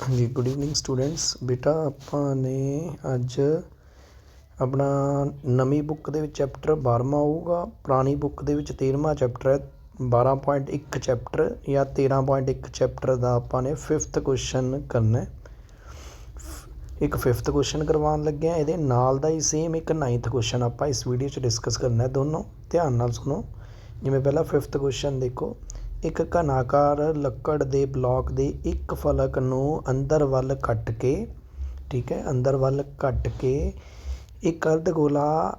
ਹਾਂਜੀ good evening students. ਬੇਟਾ ਆਪਾਂ ਨੇ ਅੱਜ ਆਪਣਾ ਨਵੀਂ ਬੁੱਕ ਦੇ ਵਿੱਚ ਚੈਪਟਰ 12ਵਾਂ ਆਊਗਾ, ਪੁਰਾਣੀ ਬੁੱਕ ਦੇ ਵਿੱਚ 13ਵਾਂ ਚੈਪਟਰ ਹੈ। 12.1 ਚੈਪਟਰ ਜਾਂ 13.1 ਚੈਪਟਰ ਦਾ ਆਪਾਂ ਨੇ 5th ਕੁਐਸਚਨ ਕਰਨਾ। ਇੱਕ 5th ਕੁਐਸਚਨ ਕਰਵਾਉਣ ਲੱਗੇ ਹਾਂ, ਇਹਦੇ ਨਾਲ ਦਾ ਹੀ ਸੇਮ ਇੱਕ 9th ਕੁਐਸਚਨ ਆਪਾਂ ਇਸ ਵੀਡੀਓ 'ਚ ਡਿਸਕਸ ਕਰਨਾ। ਦੋਨੋਂ ਧਿਆਨ ਨਾਲ ਸੁਣੋ। ਜਿਵੇਂ ਪਹਿਲਾਂ 5th ਕੁਐਸਚਨ ਦੇਖੋ, ਇੱਕ ਘਨਾਕਾਰ ਲੱਕੜ ਦੇ ਬਲੌਕ ਦੇ ਇੱਕ ਫਲਕ ਨੂੰ ਅੰਦਰ ਵੱਲ ਕੱਟ ਕੇ, ਠੀਕ ਹੈ, ਅੰਦਰ ਵੱਲ ਕੱਟ ਕੇ ਇੱਕ ਅਰਧਗੋਲਾ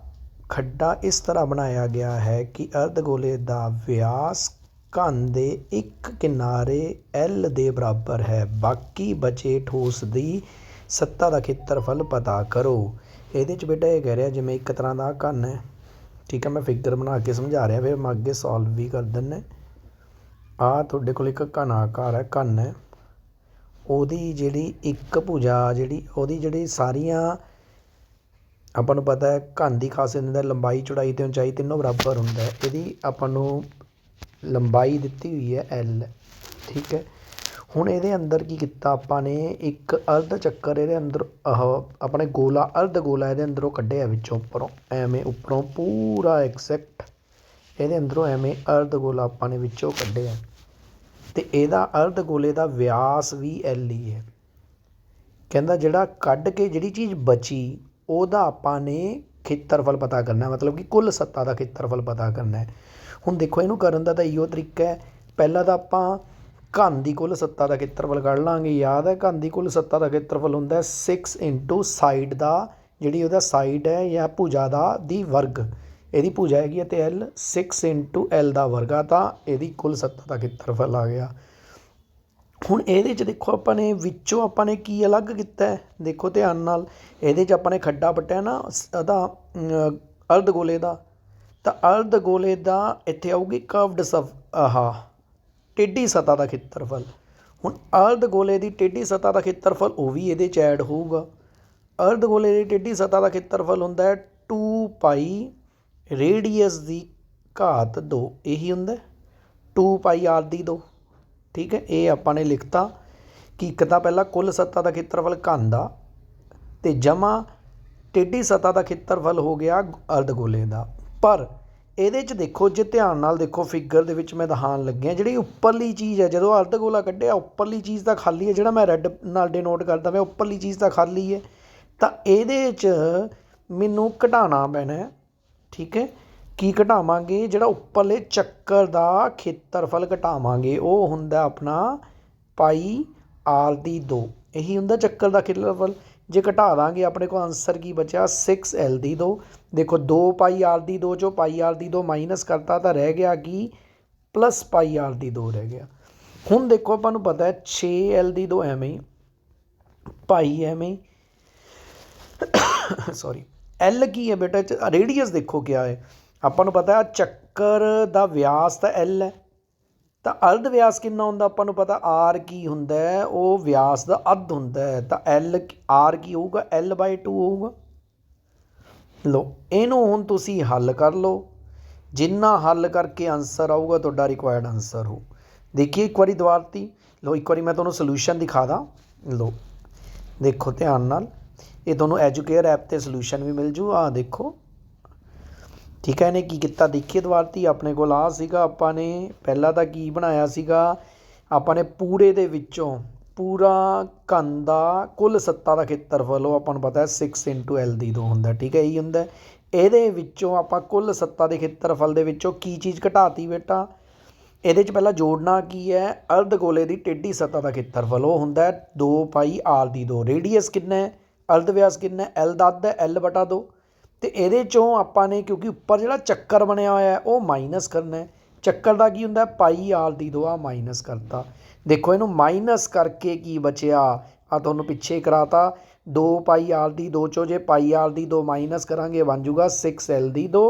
ਖੱਡਾ ਇਸ ਤਰ੍ਹਾਂ ਬਣਾਇਆ ਗਿਆ ਹੈ ਕਿ ਅਰਧਗੋਲੇ ਦਾ ਵਿਆਸ ਘਨ ਦੇ ਇੱਕ ਕਿਨਾਰੇ L ਦੇ ਬਰਾਬਰ ਹੈ। ਬਾਕੀ ਬਚੇ ਠੋਸ ਦੀ ਸਤ੍ਹਾ ਦਾ ਖੇਤਰਫਲ ਪਤਾ ਕਰੋ। ਇਹਦੇ 'ਚ ਬੇਟਾ ਇਹ ਕਹਿ ਰਿਹਾ ਜਿਵੇਂ ਇੱਕ ਤਰ੍ਹਾਂ ਦਾ ਘਨ ਹੈ, ਠੀਕ ਹੈ, ਮੈਂ ਫਿਗਰ ਬਣਾ ਕੇ ਸਮਝਾ ਰਿਹਾ, ਫਿਰ ਮੈਂ ਅੱਗੇ ਸੋਲਵ ਵੀ ਕਰ ਦਿੰਦਾ। ਆਹ ਤੁਹਾਡੇ ਕੋਲ ਇੱਕ ਘਨਾਕਾਰ ਹੈ, ਘਨ ਹੈ, ਉਹਦੀ ਜਿਹੜੀ ਇੱਕ ਭੁਜਾ ਉਹਦੀ ਸਾਰੀਆਂ ਆਪਾਂ ਨੂੰ ਪਤਾ ਹੈ ਘਨ ਦੀ ਖਾਸੀਅਤ ਹੁੰਦਾ ਲੰਬਾਈ ਚੌੜਾਈ ਅਤੇ ਉਚਾਈ ਤਿੰਨੋਂ ਬਰਾਬਰ ਹੁੰਦਾ। ਇਹਦੀ ਆਪਾਂ ਨੂੰ ਲੰਬਾਈ ਦਿੱਤੀ ਹੋਈ ਹੈ L, ਠੀਕ ਹੈ। ਹੁਣ ਇਹਦੇ ਅੰਦਰ ਕੀ ਕੀਤਾ ਆਪਾਂ ਨੇ, ਇੱਕ ਅਰਧ ਚੱਕਰ ਇਹਦੇ ਅੰਦਰ ਆਪਣੇ ਗੋਲਾ ਅਰਧ ਗੋਲਾ ਇਹਦੇ ਅੰਦਰੋਂ ਕੱਢਿਆ ਵਿੱਚੋਂ ਉੱਪਰੋਂ, ਐਵੇਂ ਉੱਪਰੋਂ ਪੂਰਾ ਐਗਜ਼ੈਕਟ ਇਹਦੇ ਅੰਦਰੋਂ ਐਵੇਂ ਅਰਧ ਗੋਲਾ ਆਪਾਂ ਨੇ ਵਿੱਚੋਂ ਕੱਢਿਆ, ਅਤੇ ਇਹਦਾ ਅਰਧ ਗੋਲੇ ਦਾ ਵਿਆਸ ਵੀ L ਹੀ ਹੈ। ਕਹਿੰਦਾ ਜਿਹੜਾ ਕੱਢ ਕੇ ਜਿਹੜੀ ਚੀਜ਼ ਬਚੀ ਉਹਦਾ ਆਪਾਂ ਨੇ ਖੇਤਰਫਲ ਪਤਾ ਕਰਨਾ, ਮਤਲਬ ਕਿ ਕੁੱਲ ਸਤ੍ਹਾ ਦਾ ਖੇਤਰਫਲ ਪਤਾ ਕਰਨਾ। ਹੁਣ ਦੇਖੋ ਇਹਨੂੰ ਕਰਨ ਦਾ ਤਾਂ ਇਹੋ ਤਰੀਕਾ ਹੈ। ਪਹਿਲਾਂ ਤਾਂ ਆਪਾਂ ਘਨ ਦੀ ਕੁੱਲ ਸਤ੍ਹਾ ਦਾ ਖੇਤਰਫਲ ਕੱਢ ਲਾਂਗੇ। ਯਾਦ ਹੈ ਘਨ ਦੀ ਕੁੱਲ ਸਤ੍ਹਾ ਦਾ ਖੇਤਰਫਲ ਹੁੰਦਾ 6 ਇੰਟੂ ਸਾਈਡ ਦਾ, ਜਿਹੜੀ ਉਹਦਾ ਸਾਈਡ ਹੈ ਜਾਂ ਭੁਜਾ ਦਾ ਦੀ ਵਰਗ, ਇਹਦੀ ਭੁਜਾ ਹੈਗੀ ਹੈ ਅਤੇ L 6 ਇੰਟੂ L ਦਾ ਵਰਗ ਆ, ਤਾਂ ਇਹਦੀ ਕੁੱਲ ਸਤ੍ਹਾ ਦਾ ਖੇਤਰਫਲ ਆ ਗਿਆ। ਹੁਣ ਇਹਦੇ 'ਚ ਦੇਖੋ ਆਪਾਂ ਨੇ ਵਿੱਚੋਂ ਆਪਾਂ ਨੇ ਕੀ ਅਲੱਗ ਕੀਤਾ ਹੈ, ਦੇਖੋ ਧਿਆਨ ਨਾਲ। ਇਹਦੇ 'ਚ ਆਪਾਂ ਨੇ ਖੱਡਾ ਪੱਟਿਆ ਨਾ ਉਹਦਾ ਅਰਧ ਗੋਲੇ ਦਾ, ਤਾਂ ਅਰਧ ਗੋਲੇ ਦਾ ਇੱਥੇ ਆਊਗੀ ਕਰਵਡ ਟੇਢੀ ਸਤ੍ਹਾ ਦਾ ਖੇਤਰਫਲ। ਹੁਣ ਅਰਧ ਗੋਲੇ ਦੀ ਟੇਢੀ ਸਤ੍ਹਾ ਦਾ ਖੇਤਰਫਲ ਉਹ ਵੀ ਇਹਦੇ 'ਚ ਐਡ ਹੋਊਗਾ। ਅਰਧ ਗੋਲੇ ਦੀ ਟੇਢੀ ਸਤ੍ਹਾ ਦਾ ਖੇਤਰਫਲ ਹੁੰਦਾ ਹੈ 2π ਰੇਡੀਅਸ ਦੀ ਘਾਤ 2, ਇਹੀ ਹੁੰਦਾ 2πr/2, ਠੀਕ ਹੈ। ਇਹ ਆਪਾਂ ਨੇ ਲਿਖਤਾ ਕਿ ਇੱਕ ਤਾਂ ਪਹਿਲਾਂ ਕੁੱਲ ਸਤ੍ਹਾ ਦਾ ਖੇਤਰਫਲ ਘਨ ਦਾ, ਅਤੇ ਜਮ੍ਹਾਂ ਟੇਢੀ ਸਤ੍ਹਾ ਦਾ ਖੇਤਰਫਲ ਹੋ ਗਿਆ ਅਰਧ ਗੋਲੇ ਦਾ। ਪਰ ਇਹਦੇ 'ਚ ਦੇਖੋ, ਜੇ ਧਿਆਨ ਨਾਲ ਦੇਖੋ ਫਿਗਰ ਦੇ ਵਿੱਚ ਮੈਂ ਦਿਖਾਉਣ ਲੱਗਿਆ, ਜਿਹੜੀ ਉੱਪਰਲੀ ਚੀਜ਼ ਹੈ ਜਦੋਂ ਅਰਧ ਗੋਲਾ ਕੱਢਿਆ ਉੱਪਰਲੀ ਚੀਜ਼ ਤਾਂ ਖਾਲੀ ਹੈ, ਜਿਹੜਾ ਮੈਂ ਰੈੱਡ ਨਾਲ ਡਿਨੋਟ ਕਰਦਾ ਮੈਂ ਉੱਪਰਲੀ ਚੀਜ਼ ਤਾਂ ਖਾਲੀ ਹੈ, ਤਾਂ ਇਹਦੇ 'ਚ ਮੈਨੂੰ ਘਟਾਉਣਾ ਪੈਣਾ, ਠੀਕ ਹੈ। ਕੀ ਘਟਾਵਾਂਗੇ, ਜਿਹੜਾ ਉੱਪਰਲੇ ਚੱਕਰ ਦਾ ਖੇਤਰਫਲ ਘਟਾਵਾਂਗੇ, ਉਹ ਹੁੰਦਾ ਆਪਣਾ πr/2, ਇਹੀ ਹੁੰਦਾ ਚੱਕਰ ਦਾ ਖੇਤਰਫਲ। ਜੇ ਘਟਾ ਦਾਂਗੇ ਆਪਣੇ ਕੋਲ ਆਨਸਰ ਕੀ ਬਚਿਆ 6L/2। ਦੇਖੋ 2πr/2 ਚੋਂ πr/2 ਮਾਈਨਸ ਕਰਤਾ ਤਾਂ ਰਹਿ ਗਿਆ ਕੀ +πr/2 ਰਹਿ ਗਿਆ। ਹੁਣ ਦੇਖੋ ਆਪਾਂ ਨੂੰ ਪਤਾ ਹੈ 6L/2 ਐਵੇਂ ਹੀ, ਪਾਈ ਐਵੇਂ ਹੀ, ਸੌਰੀ L ਕੀ ਹੈ ਬੇਟਾ, ਰੇਡੀਅਸ ਦੇਖੋ ਕਿਆ ਹੈ, ਆਪਾਂ ਨੂੰ ਪਤਾ ਚੱਕਰ ਦਾ ਵਿਆਸ ਤਾਂ L ਹੈ, ਤਾਂ ਅਰਧ ਵਿਆਸ ਕਿੰਨਾ ਹੁੰਦਾ ਆਪਾਂ ਨੂੰ ਪਤਾ, R ਕੀ ਹੁੰਦਾ ਹੈ, ਉਹ ਵਿਆਸ ਦਾ ਅੱਧ ਹੁੰਦਾ ਹੈ, ਤਾਂ R ਕੀ ਹੋਊਗਾ L/2 ਹੋਊਗਾ। ਲਓ ਇਹਨੂੰ ਹੁਣ ਤੁਸੀਂ ਹੱਲ ਕਰ ਲਓ, ਜਿੰਨਾ ਹੱਲ ਕਰਕੇ ਆਨਸਰ ਆਊਗਾ ਤੁਹਾਡਾ ਰਿਕੁਆਇਰਡ ਆਨਸਰ ਹੋ। ਦੇਖੀਏ ਇੱਕ ਵਾਰੀ ਦੁਬਾਰਾ ਤੀ, ਲਓ ਇੱਕ ਵਾਰੀ ਮੈਂ ਤੁਹਾਨੂੰ ਸੋਲਿਊਸ਼ਨ ਦਿਖਾ ਦਾਂ। ਲਓ ਦੇਖੋ ਧਿਆਨ ਨਾਲ, ਇਹ ਤੁਹਾਨੂੰ ਐਜੂਕੇਅਰ ਐਪ 'ਤੇ ਸੋਲਿਊਸ਼ਨ ਵੀ ਮਿਲ ਜੂ। ਆਹ ਦੇਖੋ, ਠੀਕ ਹੈ। ਇਹਨੇ ਕੀ ਕੀਤਾ ਦੇਖੀਏ ਦੁਬਾਰਾ ਤੀ, ਆਪਣੇ ਕੋਲ ਆਹ ਸੀਗਾ, ਆਪਾਂ ਨੇ ਪਹਿਲਾਂ ਤਾਂ ਕੀ ਬਣਾਇਆ ਸੀਗਾ, ਆਪਾਂ ਨੇ ਪੂਰੇ ਦੇ ਵਿੱਚੋਂ ਪੂਰਾ ਘਨ ਦਾ ਕੁੱਲ ਸਤ੍ਹਾ ਦਾ ਖੇਤਰਫਲ ਉਹ ਆਪਾਂ ਨੂੰ ਪਤਾ 6 ਇੰਟੂ L/2 ਹੁੰਦਾ, ਠੀਕ ਹੈ, ਇਹੀ ਹੁੰਦਾ। ਇਹਦੇ ਵਿੱਚੋਂ ਆਪਾਂ ਕੁੱਲ ਸਤ੍ਹਾ ਦੇ ਖੇਤਰਫਲ ਦੇ ਵਿੱਚੋਂ ਕੀ ਚੀਜ਼ ਘਟਾਤੀ ਬੇਟਾ, ਇਹਦੇ 'ਚ ਪਹਿਲਾਂ ਜੋੜਨਾ ਕੀ ਹੈ, ਅਰਧ ਗੋਲੇ ਦੀ ਟੇਢੀ ਸਤ੍ਹਾ ਦਾ ਖੇਤਰਫਲ, ਉਹ ਹੁੰਦਾ 2πr/2। ਰੇਡੀਅਸ ਕਿੰਨਾ ਹੈ, ਅਰਧ ਵਿਆਸ ਕਿੰਨਾ, L ਦਾ ਅੱਧ ਹੈ, L/2। ਅਤੇ ਇਹਦੇ 'ਚੋਂ ਆਪਾਂ ਨੇ ਕਿਉਂਕਿ ਉੱਪਰ ਜਿਹੜਾ ਚੱਕਰ ਬਣਿਆ ਹੋਇਆ ਉਹ ਮਾਈਨਸ ਕਰਨਾ, ਚੱਕਰ ਦਾ ਕੀ ਹੁੰਦਾ πr/2, ਆ ਮਾਈਨਸ ਕਰਤਾ। ਦੇਖੋ ਇਹਨੂੰ ਮਾਈਨਸ ਕਰਕੇ ਕੀ ਬਚਿਆ, ਆ ਤੁਹਾਨੂੰ ਪਿੱਛੇ ਕਰਾਤਾ 2πr/2 ਚੋਂ ਜੇ πr/2 ਮਾਈਨਸ ਕਰਾਂਗੇ ਬਣ ਜੂਗਾ 6L/2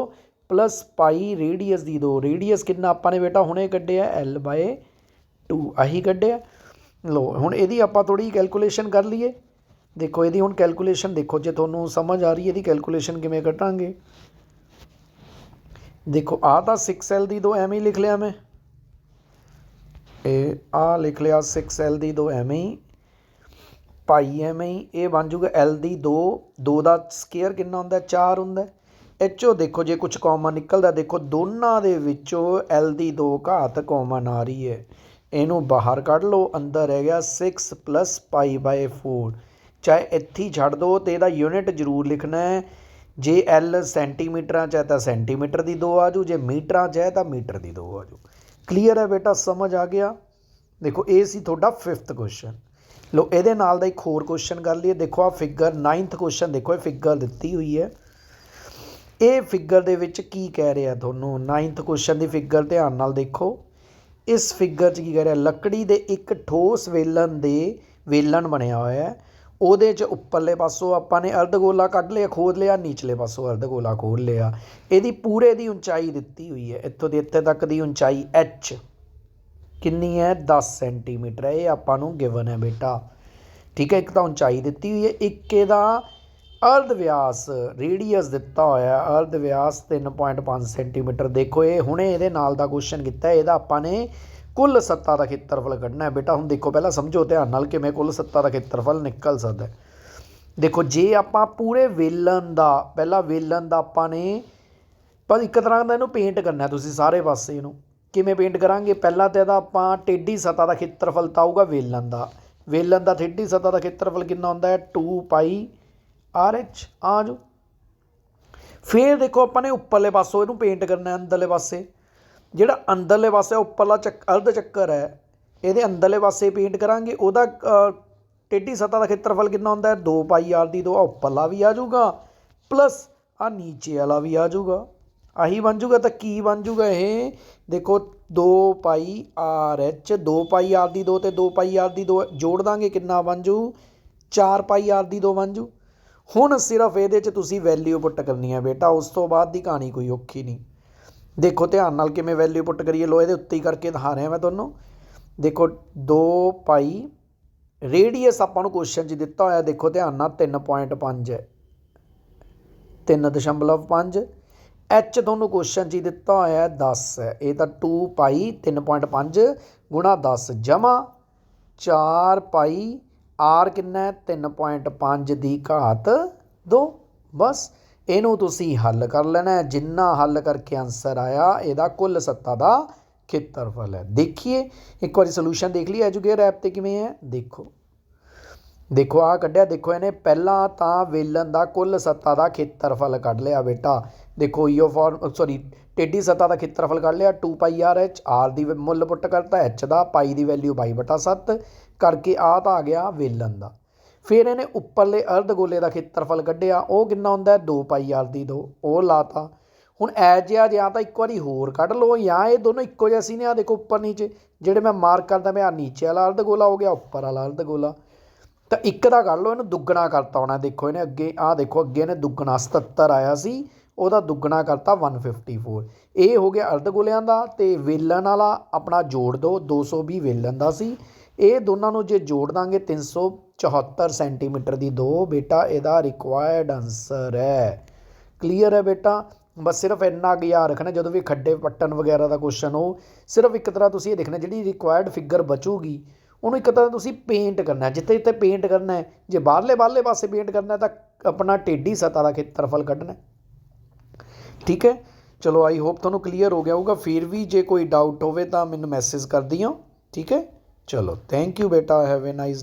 ਪਲੱਸ π ਰੇਡੀਅਸ ਦੀ 2। ਰੇਡੀਅਸ ਕਿੰਨਾ ਆਪਾਂ ਨੇ ਬੇਟਾ ਹੁਣੇ ਕੱਢਿਆ L/2, ਆਹੀ ਕੱਢਿਆ। ਲਓ ਹੁਣ ਇਹਦੀ ਆਪਾਂ ਥੋੜ੍ਹੀ ਕੈਲਕੂਲੇਸ਼ਨ ਕਰ ਲਈਏ। ਦੇਖੋ ਇਹਦੀ ਹੁਣ ਕੈਲਕੂਲੇਸ਼ਨ ਦੇਖੋ, ਜੇ ਤੁਹਾਨੂੰ ਸਮਝ ਆ ਰਹੀ ਇਹਦੀ ਕੈਲਕੂਲੇਸ਼ਨ ਕਿਵੇਂ ਕੱਢਾਂਗੇ। ਦੇਖੋ ਆਹ ਤਾਂ 6L/2 ਐਵੇਂ ਹੀ ਲਿਖ ਲਿਆ ਮੈਂ, ਇਹ ਆਹ ਲਿਖ ਲਿਆ 6L/2 ਐਵੇਂ ਹੀ, ਪਾਈ ਐਵੇਂ ਹੀ ਇਹ ਬਣ ਜੂਗਾ L ਦੀ 2 ਦਾ ਸਕੇਅਰ ਕਿੰਨਾ ਹੁੰਦਾ 4 ਹੁੰਦਾ। ਇਹ 'ਚੋਂ ਦੇਖੋ ਜੇ ਕੁਛ ਕਾਮਨ ਨਿਕਲਦਾ, ਦੇਖੋ ਦੋਨਾਂ ਦੇ ਵਿੱਚੋਂ L ਦੀ 2 ਘਾਤ ਕਾਮਨ ਆ ਰਹੀ ਹੈ, ਇਹਨੂੰ ਬਾਹਰ ਕੱਢ ਲਓ, ਅੰਦਰ ਰਹਿ ਗਿਆ 6 + π/4। ਚਾਹੇ ਇੱਥੇ ਹੀ ਛੱਡ ਦਿਓ ਅਤੇ ਇਹਦਾ ਯੂਨਿਟ ਜ਼ਰੂਰ ਲਿਖਣਾ ਹੈ। ਜੇ L ਸੈਂਟੀਮੀਟਰਾਂ 'ਚ ਹੈ ਤਾਂ ਸੈਂਟੀਮੀਟਰ ਦੀ 2 ਆ ਜੂ, ਜੇ ਮੀਟਰਾਂ 'ਚ ਹੈ ਤਾਂ ਮੀਟਰ ਦੀ 2 ਆ ਜੂ। ਕਲੀਅਰ ਹੈ ਬੇਟਾ, ਸਮਝ ਆ ਗਿਆ। ਦੇਖੋ ਇਹ ਸੀ ਤੁਹਾਡਾ 5th ਕੁਐਸਚਨ। ਲਓ ਇਹਦੇ ਨਾਲ ਦਾ ਇੱਕ ਹੋਰ ਕੁਐਸਚਨ ਕਰ ਲਈਏ। ਦੇਖੋ ਆ ਫਿਗਰ 9th ਕੁਐਸਚਨ, ਦੇਖੋ ਇਹ ਫਿਗਰ ਦਿੱਤੀ ਹੋਈ ਹੈ। ਇਹ ਫਿਗਰ ਦੇ ਵਿੱਚ ਕੀ ਕਹਿ ਰਿਹਾ ਤੁਹਾਨੂੰ, 9th ਕੁਐਸਚਨ ਦੀ ਫਿਗਰ ਧਿਆਨ ਨਾਲ ਦੇਖੋ। ਇਸ ਫਿਗਰ 'ਚ ਕੀ ਕਹਿ ਰਿਹਾ, ਲੱਕੜੀ ਦੇ ਇੱਕ ਠੋਸ ਵੇਲਣ ਦੇ ਵੇਲਣ ਬਣਿਆ ਹੋਇਆ ਹੈ, ਉਹਦੇ 'ਚ ਉੱਪਰਲੇ ਪਾਸੋਂ ਆਪਾਂ ਨੇ ਅਰਧਗੋਲਾ ਕੱਢ ਲਿਆ, ਖੋਦ ਲਿਆ, ਨੀਚਲੇ ਪਾਸੋਂ ਅਰਧਗੋਲਾ ਖੋਦ ਲਿਆ। ਇਹਦੀ ਪੂਰੇ ਦੀ ਉਚਾਈ ਦਿੱਤੀ ਹੋਈ ਹੈ, ਇੱਥੋਂ ਦੀ ਇੱਥੇ ਤੱਕ ਦੀ ਉਚਾਈ H ਕਿੰਨੀ ਹੈ 10 ਸੈਂਟੀਮੀਟਰ ਹੈ। ਇਹ ਆਪਾਂ ਨੂੰ ਗਿਵਨ ਹੈ ਬੇਟਾ, ਠੀਕ ਹੈ। ਇੱਕ ਤਾਂ ਉਚਾਈ ਦਿੱਤੀ ਹੋਈ ਹੈ, ਇੱਕ ਇਹਦਾ ਅਰਧ ਵਿਆਸ ਰੇਡੀਅਸ ਦਿੱਤਾ ਹੋਇਆ, ਅਰਧ ਵਿਆਸ 3.5 ਸੈਂਟੀਮੀਟਰ। ਦੇਖੋ ਇਹ ਹੁਣੇ ਇਹਦੇ ਨਾਲ ਦਾ ਕੁਐਸਚਨ ਕੀਤਾ, ਇਹਦਾ ਆਪਾਂ ਨੇ ਕੁੱਲ ਸੱਤਾ ਦਾ ਖੇਤਰਫਲ ਕੱਢਣਾ ਹੈ ਬੇਟਾ। ਹੁਣ ਦੇਖੋ ਪਹਿਲਾਂ ਸਮਝੋ ਧਿਆਨ ਨਾਲ ਕਿਵੇਂ ਕੁੱਲ ਸੱਤਾ ਦਾ ਖੇਤਰਫਲ ਨਿਕਲ ਸਕਦਾ। ਦੇਖੋ ਜੇ ਆਪਾਂ ਪੂਰੇ ਵੇਲਣ ਦਾ, ਪਹਿਲਾਂ ਵੇਲਣ ਦਾ ਆਪਾਂ ਨੇ ਪਰ ਇੱਕ ਤਰ੍ਹਾਂ ਦਾ ਇਹਨੂੰ ਪੇਂਟ ਕਰਨਾ, ਤੁਸੀਂ ਸਾਰੇ ਪਾਸੇ ਇਹਨੂੰ ਕਿਵੇਂ ਪੇਂਟ ਕਰਾਂਗੇ। ਪਹਿਲਾਂ ਤਾਂ ਇਹਦਾ ਆਪਾਂ ਟੇਢੀ ਸਤ੍ਹਾ ਦਾ ਖੇਤਰਫਲ ਤਾਂ ਆਊਗਾ ਵੇਲਣ ਦਾ, ਵੇਲਣ ਦਾ ਟੇਢੀ ਸਤ੍ਹਾ ਦਾ ਖੇਤਰਫਲ ਕਿੰਨਾ ਹੁੰਦਾ ਹੈ 2πRH ਆ ਜਾਓ। ਫਿਰ ਦੇਖੋ ਆਪਾਂ ਨੇ ਉੱਪਰਲੇ ਪਾਸੋਂ ਇਹਨੂੰ ਪੇਂਟ ਕਰਨਾ, ਅੰਦਰਲੇ ਪਾਸੇ ਜਿਹੜਾ ਅੰਦਰਲੇ ਪਾਸੇ ਉੱਪਰਲਾ ਅਰਧ ਚੱਕਰ ਹੈ, ਇਹਦੇ ਅੰਦਰਲੇ ਪਾਸੇ ਪੇਂਟ ਕਰਾਂਗੇ। ਉਹਦਾ ਟੇਢੀ ਸਤ੍ਹਾ ਦਾ ਖੇਤਰਫਲ ਕਿੰਨਾ ਹੁੰਦਾ ਹੈ 2πR ਦੀ 2, ਉੱਪਰਲਾ ਵੀ ਆ ਜਾਊਗਾ ਪਲੱਸ ਆ ਨੀਚੇ ਵਾਲਾ ਵੀ ਆ ਜਾਊਗਾ, ਆਹੀ ਬਣ ਜੂਗਾ। ਤਾਂ ਕੀ ਬਣ ਜੂਗਾ ਇਹ ਦੇਖੋ 2πRH, 2πR ਦੀ 2 ਅਤੇ 2πR ਦੀ 2 ਜੋੜ ਦਾਂਗੇ ਕਿੰਨਾ ਬਣ ਜੂ 4πR ਦੀ 2 ਬਣ ਜੂ। ਹੁਣ ਸਿਰਫ ਇਹਦੇ 'ਚ ਤੁਸੀਂ ਵੈਲਿਊ ਪੁੱਟ ਕਰਨੀ ਹੈ ਬੇਟਾ, ਉਸ ਤੋਂ ਬਾਅਦ ਦੀ ਕਹਾਣੀ ਕੋਈ ਔਖੀ ਨਹੀਂ। ਦੇਖੋ ਧਿਆਨ ਨਾਲ ਕਿਵੇਂ ਵੈਲਿਊ ਪੁੱਟ ਕਰੀਏ। ਲੋ ਇਹਦੇ ਉੱਤੇ ਹੀ ਕਰਕੇ ਦਿਖਾ ਰਿਹਾ ਮੈਂ ਤੁਹਾਨੂੰ। ਦੇਖੋ 2π ਰੇਡੀਅਸ ਆਪਾਂ ਨੂੰ ਕੁਐਸਚਨ 'ਚ ਦਿੱਤਾ ਹੋਇਆ, ਦੇਖੋ ਧਿਆਨ ਨਾਲ 3.5 ਹੈ, 3.5। H ਤੁਹਾਨੂੰ ਕੁਐਸਚਨ 'ਚ ਦਿੱਤਾ ਹੋਇਆ 10 ਹੈ, ਇਹ ਤਾਂ 2π 3.5 ਗੁਣਾ 10 ਜਮਾ 4πR ਕਿੰਨਾ 3.5 ਦੀ ਘਾਤ 2। ਬਸ ਇਹਨੂੰ ਤੁਸੀਂ ਹੱਲ ਕਰ ਲੈਣਾ, ਜਿੰਨਾ ਹੱਲ ਕਰਕੇ ਆਂਸਰ ਆਇਆ ਇਹਦਾ ਕੁੱਲ ਸੱਤਾ ਦਾ ਖੇਤਰਫਲ ਹੈ। ਦੇਖੀਏ ਇੱਕ ਵਾਰੀ ਸੋਲੂਸ਼ਨ ਦੇਖ ਲਈ ਐਜੂਕੇਟ ਐਪ 'ਤੇ ਕਿਵੇਂ ਹੈ। ਦੇਖੋ ਆਹ ਕੱਢਿਆ, ਦੇਖੋ ਇਹਨੇ ਪਹਿਲਾਂ ਤਾਂ ਵੇਲਣ ਦਾ ਕੁੱਲ ਸੱਤਾ ਦਾ ਖੇਤਰਫਲ ਕੱਢ ਲਿਆ ਬੇਟਾ। ਦੇਖੋ ਟੇਢੀ ਸੱਤਾ ਦਾ ਖੇਤਰਫਲ ਕੱਢ ਲਿਆ 2πRH, R ਦੀ ਮੁੱਲ ਪੁੱਟ ਕਰਤਾ, H ਦਾ, ਪਾਈ ਦੀ ਵੈਲਿਊ 22/7 ਕਰਕੇ ਆ ਤਾਂ ਆ ਗਿਆ ਵੇਲਣ ਦਾ। ਫਿਰ ਇਹਨੇ ਉੱਪਰਲੇ ਅਰਧ ਗੋਲੇ ਦਾ ਖੇਤਰਫਲ ਕੱਢਿਆ, ਉਹ ਕਿੰਨਾ ਹੁੰਦਾ 2πR ਦੀ 2, ਉਹ ਲਾਤਾ। ਹੁਣ ਜਿਹਾ ਜਾਂ ਤਾਂ ਇੱਕ ਵਾਰੀ ਹੋਰ ਕੱਢ ਲਓ ਜਾਂ ਇਹ ਦੋਨੋਂ ਇੱਕੋ ਜਿਹੇ ਸੀ ਨੇ। ਆ ਦੇਖੋ ਉੱਪਰ ਨੀਚੇ ਜਿਹੜੇ ਮੈਂ ਮਾਰਕ ਕਰਦਾ ਮੈਂ, ਆ ਨੀਚੇ ਵਾਲਾ ਅਰਧ ਗੋਲਾ ਹੋ ਗਿਆ, ਉੱਪਰ ਵਾਲਾ ਅਰਧ ਗੋਲਾ। ਤਾਂ ਇੱਕ ਦਾ ਕੱਢ ਲਓ, ਇਹਨੂੰ ਦੁੱਗਣਾ ਕਰਤਾ ਹੋਣਾ। ਦੇਖੋ ਇਹਨੇ ਅੱਗੇ ਆਹ ਦੇਖੋ ਅੱਗੇ ਇਹਨੇ ਦੁੱਗਣਾ 77 ਆਇਆ ਸੀ, ਉਹਦਾ ਦੁੱਗਣਾ ਕਰਤਾ 154। ਇਹ ਹੋ ਗਿਆ ਅਰਧ ਗੋਲਿਆਂ ਦਾ। ਅਤੇ ਵੇਲਣ ਵਾਲਾ ਆਪਣਾ ਜੋੜ ਦਿਓ, 220 ਵੇਲਣ ਦਾ ਸੀ। ਇਹ ਦੋਨਾਂ ਨੂੰ ਜੇ ਜੋੜ ਦਾਂਗੇ 374 ਸੈਂਟੀਮੀਟਰ ਦੀ 2 ਬੇਟਾ ਇਹਦਾ ਰਿਕੁਆਇਰਡ ਆਂਸਰ ਹੈ। ਕਲੀਅਰ ਹੈ ਬੇਟਾ। ਬਸ ਸਿਰਫ ਇੰਨਾ ਕੁ ਯਾਦ ਰੱਖਣਾ, ਜਦੋਂ ਵੀ ਖੱਡੇ ਪੱਟਣ ਵਗੈਰਾ ਦਾ ਕੁਐਸਚਨ ਹੋ, ਸਿਰਫ ਇੱਕ ਤਰ੍ਹਾਂ ਤੁਸੀਂ ਇਹ ਦੇਖਣਾ ਜਿਹੜੀ ਰਿਕੁਆਇਰਡ ਫਿਗਰ ਬਚੂਗੀ ਉਹਨੂੰ ਇੱਕ ਤਰ੍ਹਾਂ ਤੁਸੀਂ ਪੇਂਟ ਕਰਨਾ, ਜਿੱਥੇ ਜਿੱਥੇ ਪੇਂਟ ਕਰਨਾ ਹੈ। ਜੇ ਬਾਹਰਲੇ ਪਾਸੇ ਪੇਂਟ ਕਰਨਾ ਤਾਂ ਆਪਣਾ ਟੇਢੀ ਸਤ੍ਹਾ ਦਾ ਖੇਤਰਫਲ ਕੱਢਣਾ, ਠੀਕ ਹੈ। ਚਲੋ ਆਈ ਹੋਪ ਤੁਹਾਨੂੰ ਕਲੀਅਰ ਹੋ ਗਿਆ ਹੋਊਗਾ। ਫਿਰ ਵੀ ਜੇ ਕੋਈ ਡਾਊਟ ਹੋਵੇ ਤਾਂ ਮੈਨੂੰ ਮੈਸੇਜ ਕਰ ਦਿਓ, ਠੀਕ ਹੈ। ਚਲੋ ਥੈਂਕ ਯੂ ਬੇਟਾ, ਹੈਵ ਏ ਨਾਈਸ